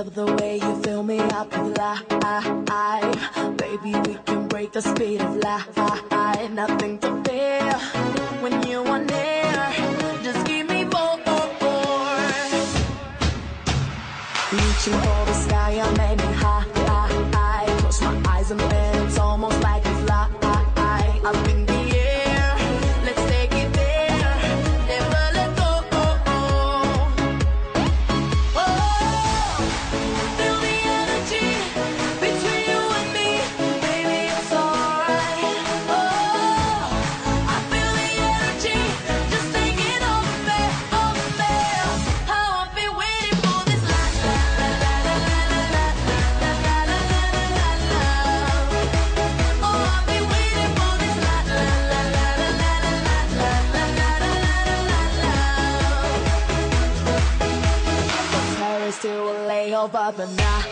love the way you fill me up with life. Baby, we can break the speed of light. Nothing to fear when you are near. Just give me more. Reaching for the sky, I made me high. Close my eyes and then it's almost like a fly. Up in the air, let's take it there. Never let go. Oh, feel the energy between you and me. Baby, it's alright. Oh, I feel the energy just taking over me. How I've been waiting for this love. Oh, I've been waiting for this love. Paris to LA over the night.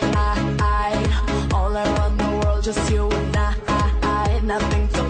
All around the world, just you and I. Nothing to